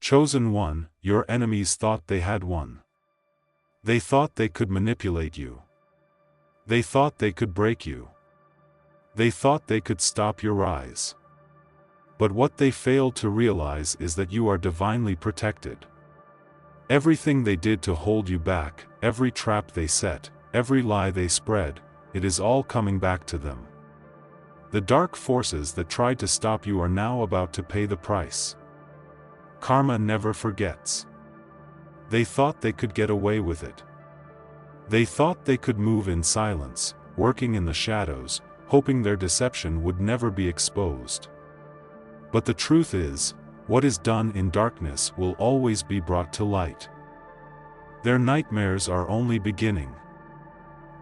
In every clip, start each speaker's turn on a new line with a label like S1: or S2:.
S1: Chosen one, your enemies thought they had won. They thought they could manipulate you. They thought they could break you. They thought they could stop your rise. But what they failed to realize is that you are divinely protected. Everything they did to hold you back, every trap they set, every lie they spread, it is all coming back to them. The dark forces that tried to stop you are now about to pay the price. Karma never forgets. They thought they could get away with it. They thought they could move in silence, working in the shadows, hoping their deception would never be exposed. But the truth is, what is done in darkness will always be brought to light. Their nightmares are only beginning.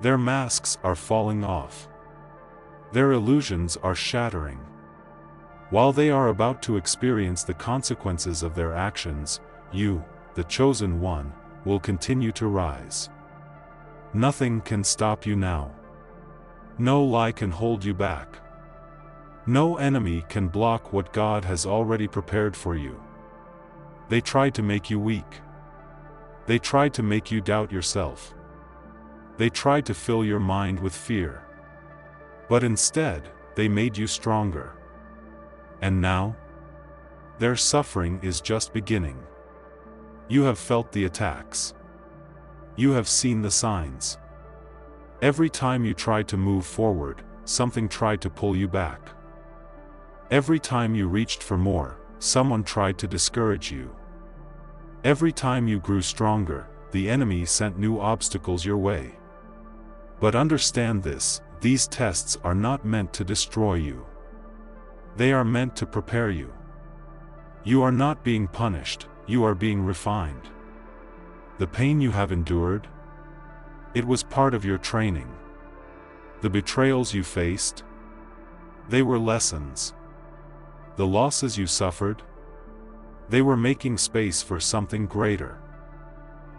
S1: Their masks are falling off. Their illusions are shattering. While they are about to experience the consequences of their actions, you, the chosen one, will continue to rise. Nothing can stop you now. No lie can hold you back. No enemy can block what God has already prepared for you. They tried to make you weak. They tried to make you doubt yourself. They tried to fill your mind with fear. But instead, they made you stronger. And now? Their suffering is just beginning. You have felt the attacks. You have seen the signs. Every time you tried to move forward, something tried to pull you back. Every time you reached for more, someone tried to discourage you. Every time you grew stronger, the enemy sent new obstacles your way. But understand this, these tests are not meant to destroy you. They are meant to prepare you. You are not being punished, you are being refined. The pain you have endured? It was part of your training. The betrayals you faced? They were lessons. The losses you suffered? They were making space for something greater.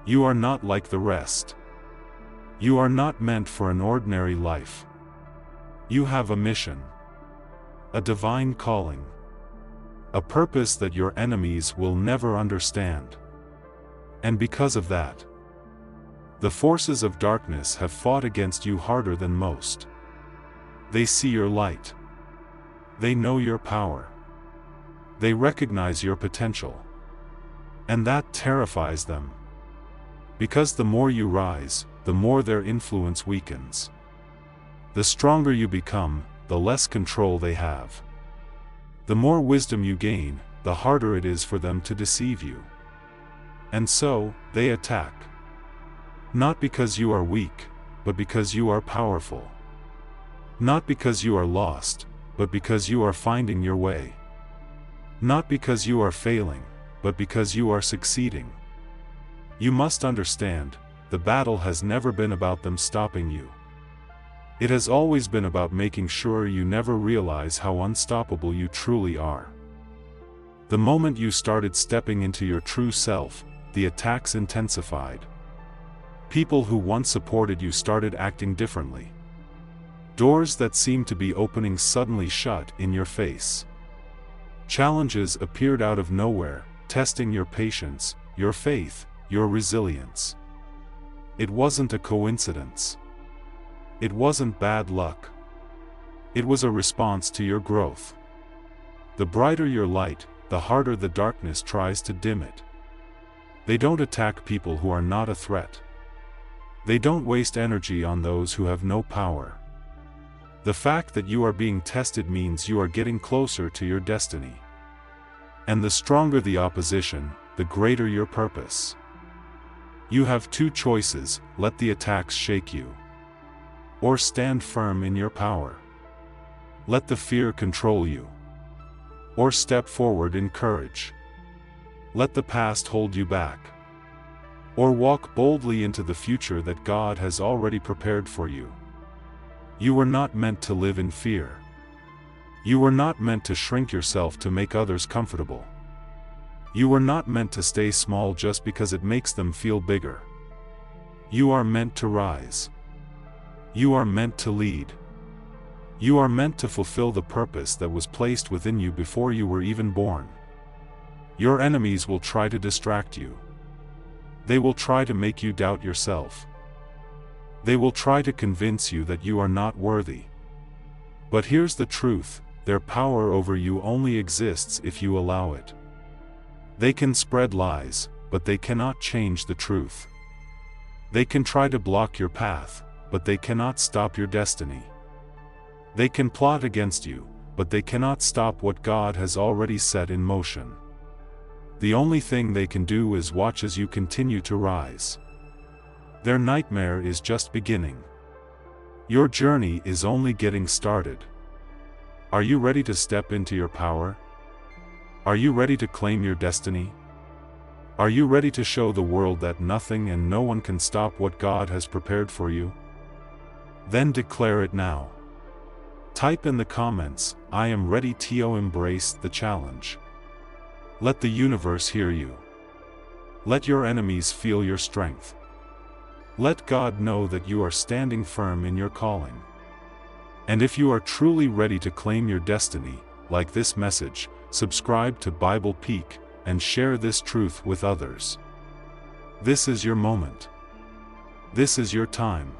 S1: You are not like the rest. You are not meant for an ordinary life. You have a mission. A divine calling. A purpose that your enemies will never understand. And because of that, the forces of darkness have fought against you harder than most. They see your light. They know your power. They recognize your potential. And that terrifies them. Because the more you rise, the more their influence weakens. The stronger you become, the less control they have. The more wisdom you gain, the harder it is for them to deceive you. And so, they attack. Not because you are weak, but because you are powerful. Not because you are lost, but because you are finding your way. Not because you are failing, but because you are succeeding. You must understand, the battle has never been about them stopping you. It has always been about making sure you never realize how unstoppable you truly are. The moment you started stepping into your true self, the attacks intensified. People who once supported you started acting differently. Doors that seemed to be opening suddenly shut in your face. Challenges appeared out of nowhere, testing your patience, your faith, your resilience. It wasn't a coincidence. It wasn't bad luck. It was a response to your growth. The brighter your light, the harder the darkness tries to dim it. They don't attack people who are not a threat. They don't waste energy on those who have no power. The fact that you are being tested means you are getting closer to your destiny. And the stronger the opposition, the greater your purpose. You have two choices: let the attacks shake you, or stand firm in your power. Let the fear control you, or step forward in courage. Let the past hold you back, or walk boldly into the future that God has already prepared for you. You were not meant to live in fear. You were not meant to shrink yourself to make others comfortable. You were not meant to stay small just because it makes them feel bigger. You are meant to rise. You are meant to lead. You are meant to fulfill the purpose that was placed within you before you were even born. Your enemies will try to distract you. They will try to make you doubt yourself. They will try to convince you that you are not worthy. But here's the truth, their power over you only exists if you allow it. They can spread lies, but they cannot change the truth. They can try to block your path, but they cannot stop your destiny. They can plot against you, but they cannot stop what God has already set in motion. The only thing they can do is watch as you continue to rise. Their nightmare is just beginning. Your journey is only getting started. Are you ready to step into your power? Are you ready to claim your destiny? Are you ready to show the world that nothing and no one can stop what God has prepared for you? Then declare it now. Type in the comments, "I am ready to embrace the challenge." Let the universe hear you. Let your enemies feel your strength. Let God know that you are standing firm in your calling. And if you are truly ready to claim your destiny, like this message, subscribe to Bible Peak, and share this truth with others. This is your moment. This is your time.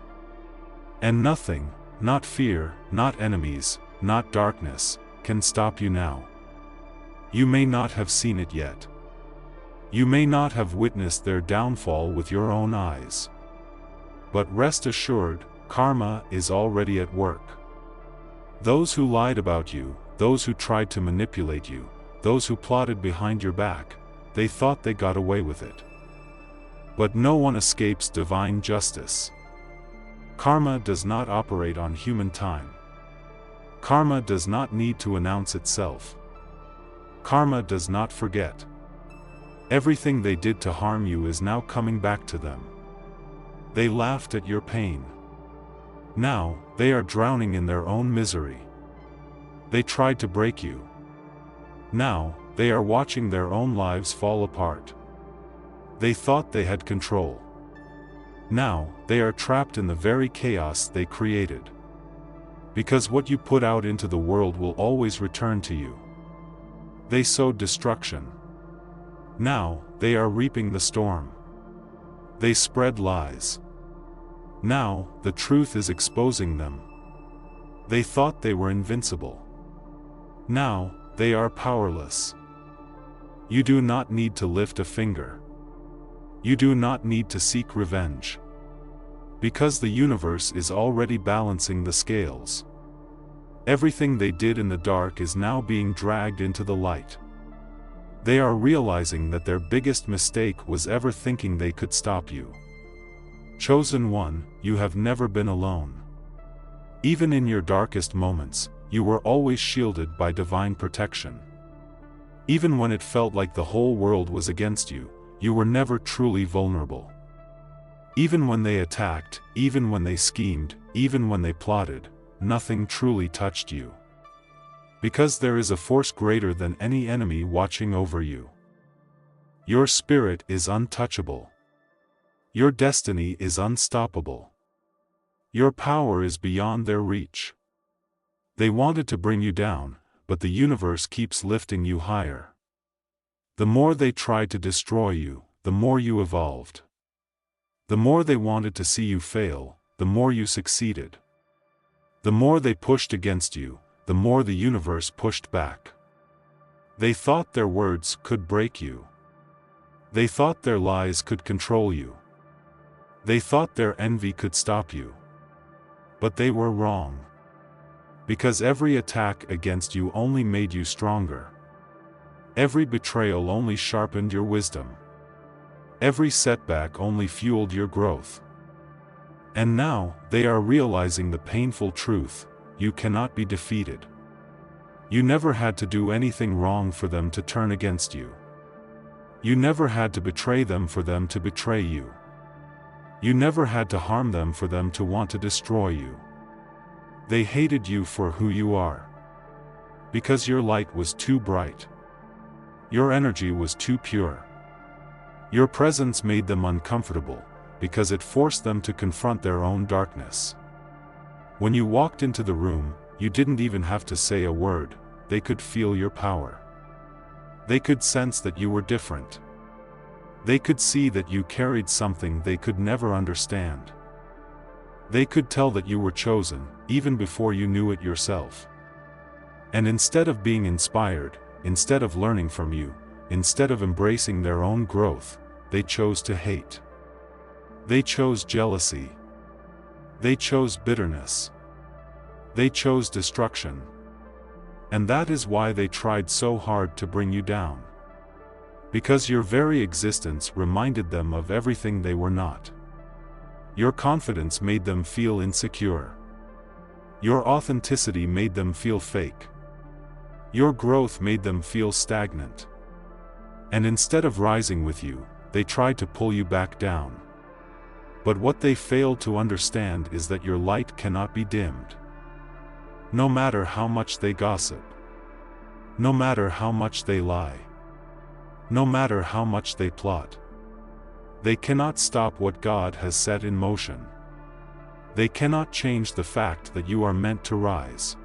S1: And nothing, not fear, not enemies, not darkness, can stop you now. You may not have seen it yet. You may not have witnessed their downfall with your own eyes. But rest assured, karma is already at work. Those who lied about you, those who tried to manipulate you, those who plotted behind your back, they thought they got away with it. But no one escapes divine justice. Karma does not operate on human time. Karma does not need to announce itself. Karma does not forget. Everything they did to harm you is now coming back to them. They laughed at your pain. Now, they are drowning in their own misery. They tried to break you. Now, they are watching their own lives fall apart. They thought they had control. Now, they are trapped in the very chaos they created. Because what you put out into the world will always return to you. They sowed destruction. Now, they are reaping the storm. They spread lies. Now, the truth is exposing them. They thought they were invincible. Now, they are powerless. You do not need to lift a finger. You do not need to seek revenge. Because the universe is already balancing the scales. Everything they did in the dark is now being dragged into the light. They are realizing that their biggest mistake was ever thinking they could stop you. Chosen one, you have never been alone. Even in your darkest moments, you were always shielded by divine protection. Even when it felt like the whole world was against you, you were never truly vulnerable. Even when they attacked, even when they schemed, even when they plotted, nothing truly touched you. Because there is a force greater than any enemy watching over you. Your spirit is untouchable. Your destiny is unstoppable. Your power is beyond their reach. They wanted to bring you down, but the universe keeps lifting you higher. The more they tried to destroy you, the more you evolved. The more they wanted to see you fail, the more you succeeded. The more they pushed against you, the more the universe pushed back. They thought their words could break you. They thought their lies could control you. They thought their envy could stop you. But they were wrong. Because every attack against you only made you stronger. Every betrayal only sharpened your wisdom. Every setback only fueled your growth. And now, they are realizing the painful truth: you cannot be defeated. You never had to do anything wrong for them to turn against you. You never had to betray them for them to betray you. You never had to harm them for them to want to destroy you. They hated you for who you are. Because your light was too bright. Your energy was too pure. Your presence made them uncomfortable, because it forced them to confront their own darkness. When you walked into the room, you didn't even have to say a word, they could feel your power. They could sense that you were different. They could see that you carried something they could never understand. They could tell that you were chosen, even before you knew it yourself. And instead of being inspired, instead of learning from you, instead of embracing their own growth, they chose to hate. They chose jealousy. They chose bitterness. They chose destruction. And that is why they tried so hard to bring you down. Because your very existence reminded them of everything they were not. Your confidence made them feel insecure. Your authenticity made them feel fake. Your growth made them feel stagnant. And instead of rising with you, they tried to pull you back down. But what they failed to understand is that your light cannot be dimmed. No matter how much they gossip. No matter how much they lie. No matter how much they plot. They cannot stop what God has set in motion. They cannot change the fact that you are meant to rise.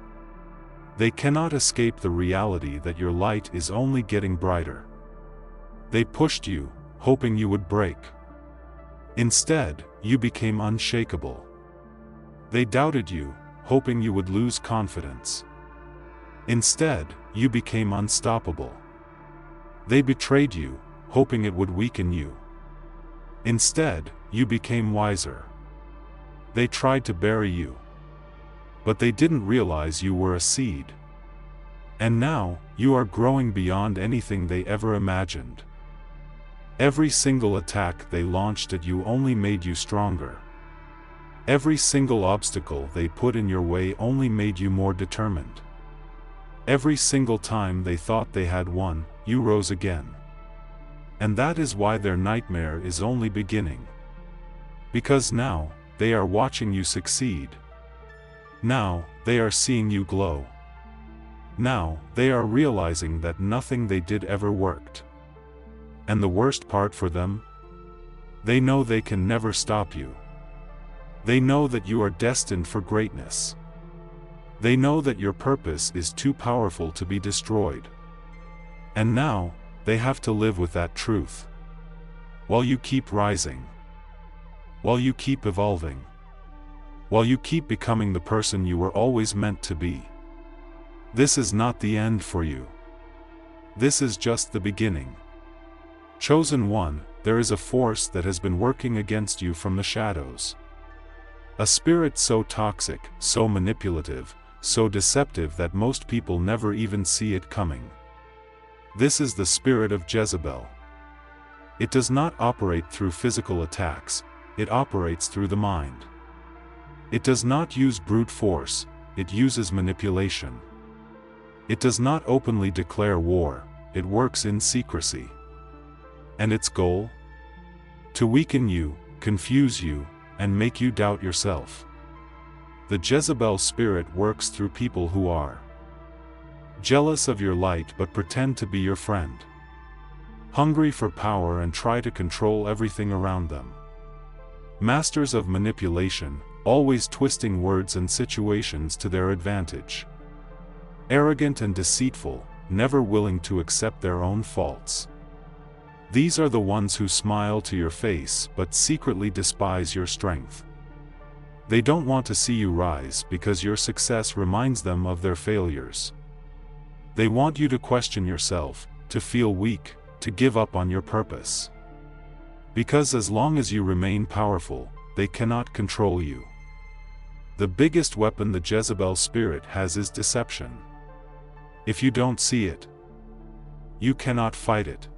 S1: They cannot escape the reality that your light is only getting brighter. They pushed you, hoping you would break. Instead, you became unshakable. They doubted you, hoping you would lose confidence. Instead, you became unstoppable. They betrayed you, hoping it would weaken you. Instead, you became wiser. They tried to bury you. But they didn't realize you were a seed. And now, you are growing beyond anything they ever imagined. Every single attack they launched at you only made you stronger. Every single obstacle they put in your way only made you more determined. Every single time they thought they had won, you rose again. And that is why their nightmare is only beginning. Because now, they are watching you succeed. Now, they are seeing you glow. Now, they are realizing that nothing they did ever worked. And the worst part for them? They know they can never stop you. They know that you are destined for greatness. They know that your purpose is too powerful to be destroyed. And now, they have to live with that truth. While you keep rising. While you keep evolving. While you keep becoming the person you were always meant to be. This is not the end for you. This is just the beginning. Chosen one, there is a force that has been working against you from the shadows. A spirit so toxic, so manipulative, so deceptive that most people never even see it coming. This is the spirit of Jezebel. It does not operate through physical attacks, it operates through the mind. It does not use brute force, it uses manipulation. It does not openly declare war, it works in secrecy. And its goal? To weaken you, confuse you, and make you doubt yourself. The Jezebel spirit works through people who are jealous of your light but pretend to be your friend. Hungry for power and try to control everything around them. Masters of manipulation, always twisting words and situations to their advantage. Arrogant and deceitful, never willing to accept their own faults. These are the ones who smile to your face but secretly despise your strength. They don't want to see you rise because your success reminds them of their failures. They want you to question yourself, to feel weak, to give up on your purpose. Because as long as you remain powerful, they cannot control you. The biggest weapon the Jezebel spirit has is deception. If you don't see it, you cannot fight it.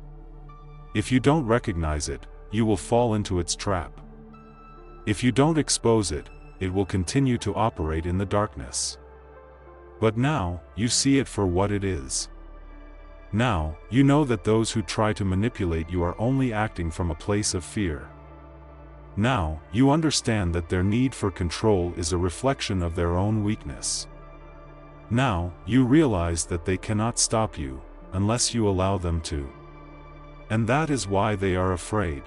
S1: If you don't recognize it, you will fall into its trap. If you don't expose it, it will continue to operate in the darkness. But now, you see it for what it is. Now, you know that those who try to manipulate you are only acting from a place of fear. Now, you understand that their need for control is a reflection of their own weakness. Now, you realize that they cannot stop you, unless you allow them to. And that is why they are afraid.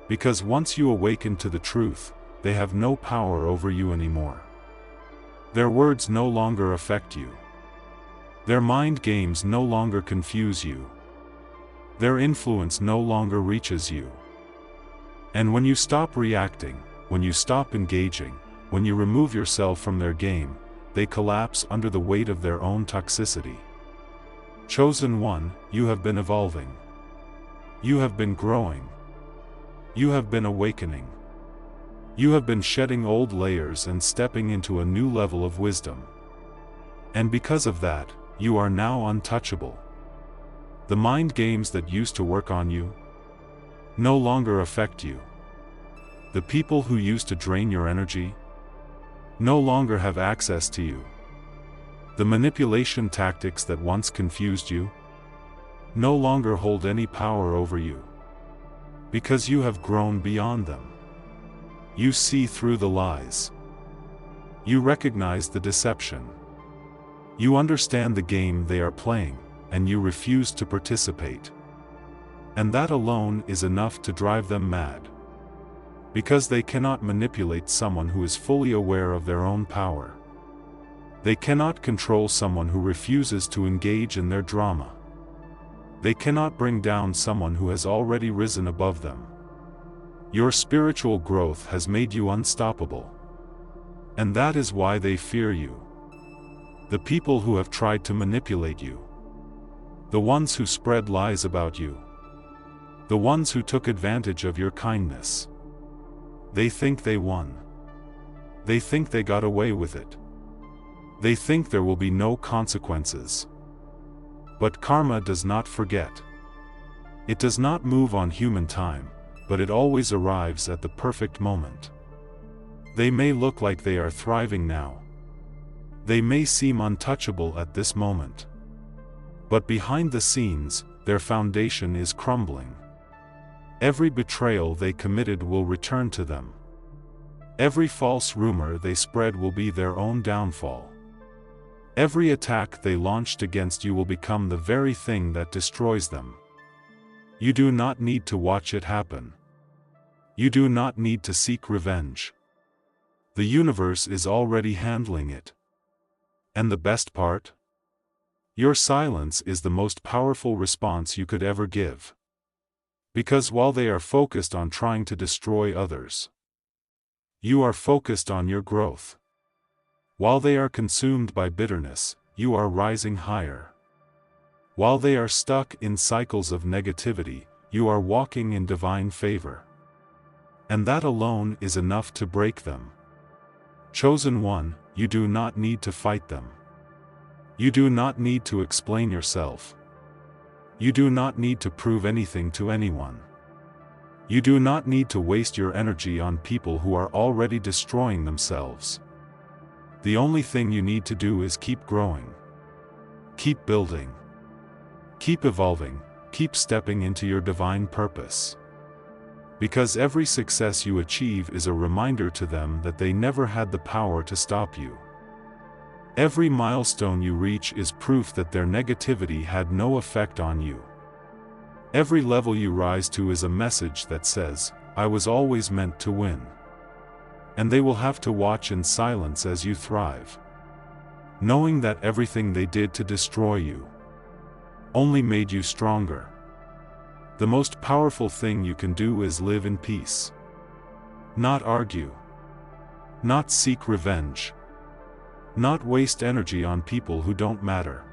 S1: Because once you awaken to the truth, they have no power over you anymore. Their words no longer affect you. Their mind games no longer confuse you. Their influence no longer reaches you. And when you stop reacting, when you stop engaging, when you remove yourself from their game, they collapse under the weight of their own toxicity. Chosen one, you have been evolving. You have been growing. You have been awakening. You have been shedding old layers and stepping into a new level of wisdom. And because of that, you are now untouchable. The mind games that used to work on you no longer affect you. The people who used to drain your energy no longer have access to you. The manipulation tactics that once confused you no longer hold any power over you. Because you have grown beyond them. You see through the lies. You recognize the deception. You understand the game they are playing, and you refuse to participate. And that alone is enough to drive them mad. Because they cannot manipulate someone who is fully aware of their own power. They cannot control someone who refuses to engage in their drama. They cannot bring down someone who has already risen above them. Your spiritual growth has made you unstoppable. And that is why they fear you. The people who have tried to manipulate you. The ones who spread lies about you. The ones who took advantage of your kindness. They think they won. They think they got away with it. They think there will be no consequences. But karma does not forget. It does not move on human time, but it always arrives at the perfect moment. They may look like they are thriving now. They may seem untouchable at this moment. But behind the scenes, their foundation is crumbling. Every betrayal they committed will return to them. Every false rumor they spread will be their own downfall. Every attack they launched against you will become the very thing that destroys them. You do not need to watch it happen. You do not need to seek revenge. The universe is already handling it. And the best part? Your silence is the most powerful response you could ever give. Because while they are focused on trying to destroy others, you are focused on your growth. While they are consumed by bitterness, you are rising higher. While they are stuck in cycles of negativity, you are walking in divine favor. And that alone is enough to break them. Chosen one, you do not need to fight them. You do not need to explain yourself. You do not need to prove anything to anyone. You do not need to waste your energy on people who are already destroying themselves. The only thing you need to do is keep growing. Keep building. Keep evolving, keep stepping into your divine purpose. Because every success you achieve is a reminder to them that they never had the power to stop you. Every milestone you reach is proof that their negativity had no effect on you. Every level you rise to is a message that says, I was always meant to win. And they will have to watch in silence as you thrive. Knowing that everything they did to destroy you only made you stronger. The most powerful thing you can do is live in peace. Not argue. Not seek revenge. Not waste energy on people who don't matter.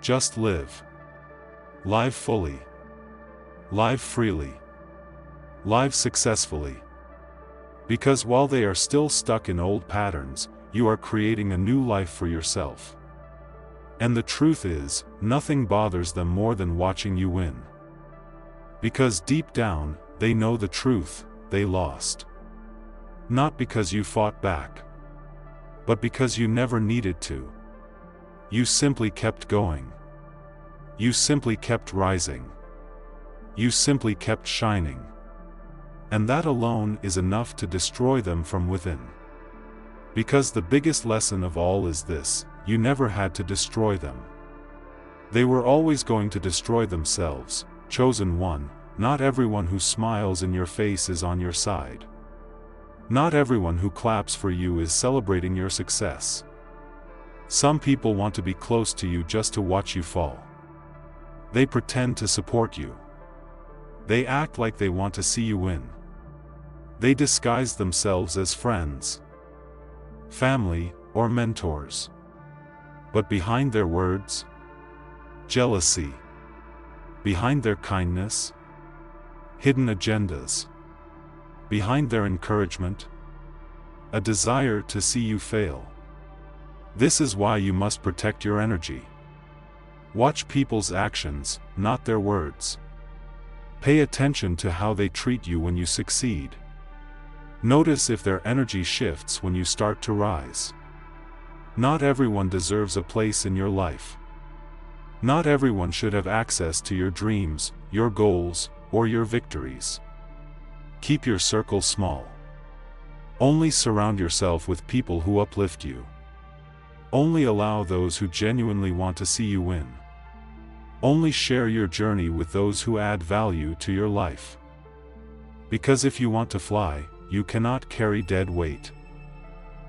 S1: Just live. Live fully. Live freely. Live successfully. Because while they are still stuck in old patterns, you are creating a new life for yourself. And the truth is, nothing bothers them more than watching you win. Because deep down, they know the truth, they lost. Not because you fought back. But because you never needed to. You simply kept going. You simply kept rising. You simply kept shining. And that alone is enough to destroy them from within. Because the biggest lesson of all is this, you never had to destroy them. They were always going to destroy themselves. Chosen one, not everyone who smiles in your face is on your side. Not everyone who claps for you is celebrating your success. Some people want to be close to you just to watch you fall. They pretend to support you. They act like they want to see you win. They disguise themselves as friends, family, or mentors. But behind their words, jealousy. Behind their kindness, hidden agendas. Behind their encouragement, a desire to see you fail. This is why you must protect your energy. Watch people's actions, not their words. Pay attention to how they treat you when you succeed. Notice if their energy shifts when you start to rise. Not everyone deserves a place in your life. Not everyone should have access to your dreams, your goals, or your victories. Keep your circle small. Only surround yourself with people who uplift you. Only allow those who genuinely want to see you win. Only share your journey with those who add value to your life. Because if you want to fly, you cannot carry dead weight.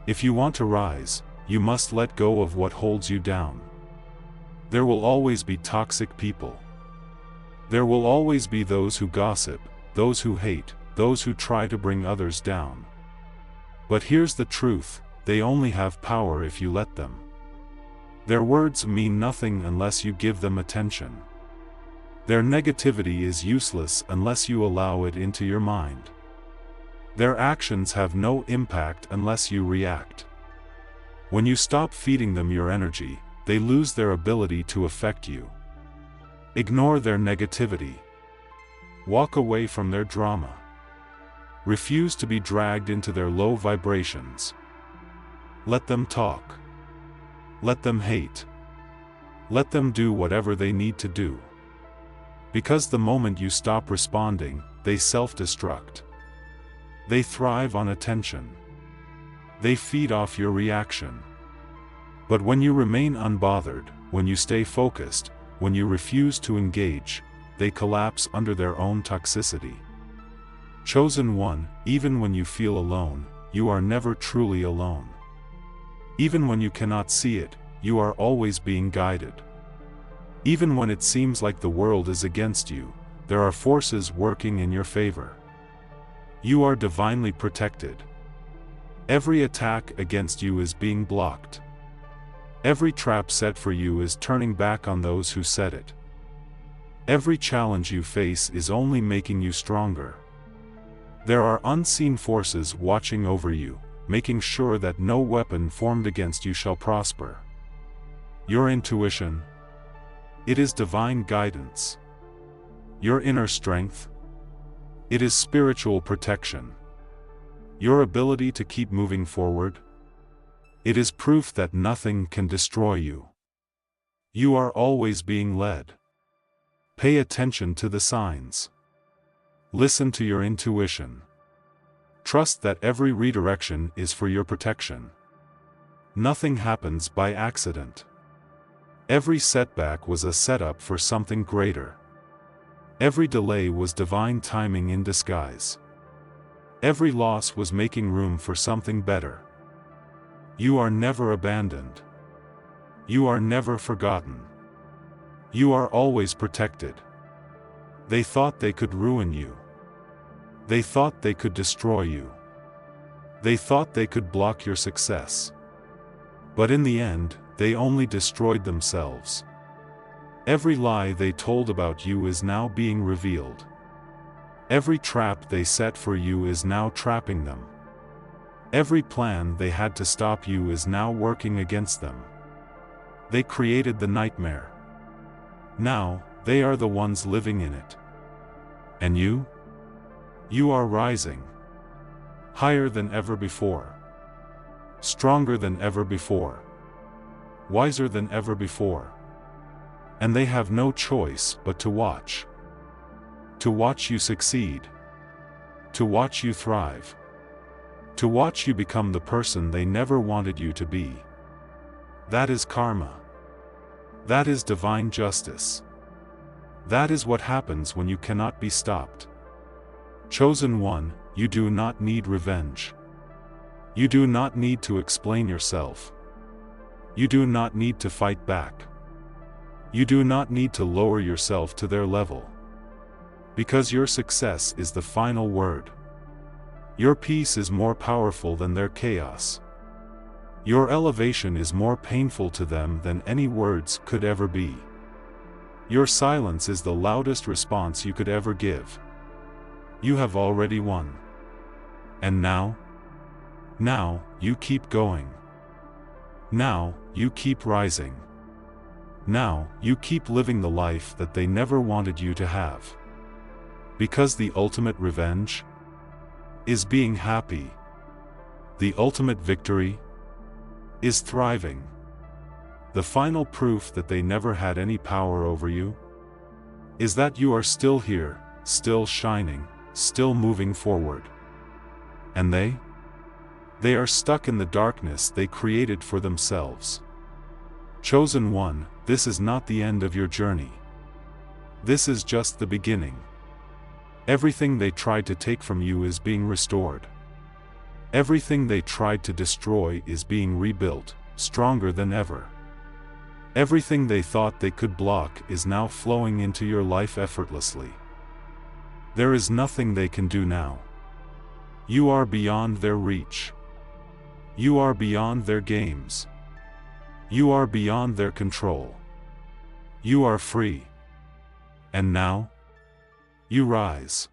S1: If you want to rise, you must let go of what holds you down. There will always be toxic people. There will always be those who gossip, those who hate, those who try to bring others down. But here's the truth, they only have power if you let them. Their words mean nothing unless you give them attention. Their negativity is useless unless you allow it into your mind. Their actions have no impact unless you react. When you stop feeding them your energy, they lose their ability to affect you. Ignore their negativity. Walk away from their drama. Refuse to be dragged into their low vibrations. Let them talk. Let them hate. Let them do whatever they need to do. Because the moment you stop responding, they self-destruct. They thrive on attention. They feed off your reaction. But when you remain unbothered, when you stay focused, when you refuse to engage, they collapse under their own toxicity. Chosen one, even when you feel alone, you are never truly alone. Even when you cannot see it, you are always being guided. Even when it seems like the world is against you, there are forces working in your favor. You are divinely protected. Every attack against you is being blocked. Every trap set for you is turning back on those who set it. Every challenge you face is only making you stronger. There are unseen forces watching over you, making sure that no weapon formed against you shall prosper. Your intuition, it is divine guidance. Your inner strength, it is spiritual protection. Your ability to keep moving forward, it is proof that nothing can destroy you. You are always being led. Pay attention to the signs. Listen to your intuition. Trust that every redirection is for your protection. Nothing happens by accident. Every setback was a setup for something greater. Every delay was divine timing in disguise. Every loss was making room for something better. You are never abandoned. You are never forgotten. You are always protected. They thought they could ruin you. They thought they could destroy you. They thought they could block your success. But in the end, they only destroyed themselves. Every lie they told about you is now being revealed. Every trap they set for you is now trapping them. Every plan they had to stop you is now working against them. They created the nightmare. Now, they are the ones living in it. And you? You are rising. Higher than ever before. Stronger than ever before. Wiser than ever before. And they have no choice but to watch. To watch you succeed. To watch you thrive. To watch you become the person they never wanted you to be. That is karma. That is divine justice. That is what happens when you cannot be stopped. Chosen one, you do not need revenge. You do not need to explain yourself. You do not need to fight back. You do not need to lower yourself to their level. Because your success is the final word. Your peace is more powerful than their chaos. Your elevation is more painful to them than any words could ever be. Your silence is the loudest response you could ever give. You have already won. And now? Now, you keep going. Now, you keep rising. Now, you keep living the life that they never wanted you to have. Because the ultimate revenge is being happy. The ultimate victory is thriving. The final proof that they never had any power over you is that you are still here, still shining, still moving forward. And they are stuck in the darkness they created for themselves. Chosen one, this is not the end of your journey. This is just the beginning. Everything they tried to take from you is being restored. Everything they tried to destroy is being rebuilt, stronger than ever. Everything they thought they could block is now flowing into your life effortlessly. There is nothing they can do now. You are beyond their reach. You are beyond their games. You are beyond their control. You are free. And now, you rise.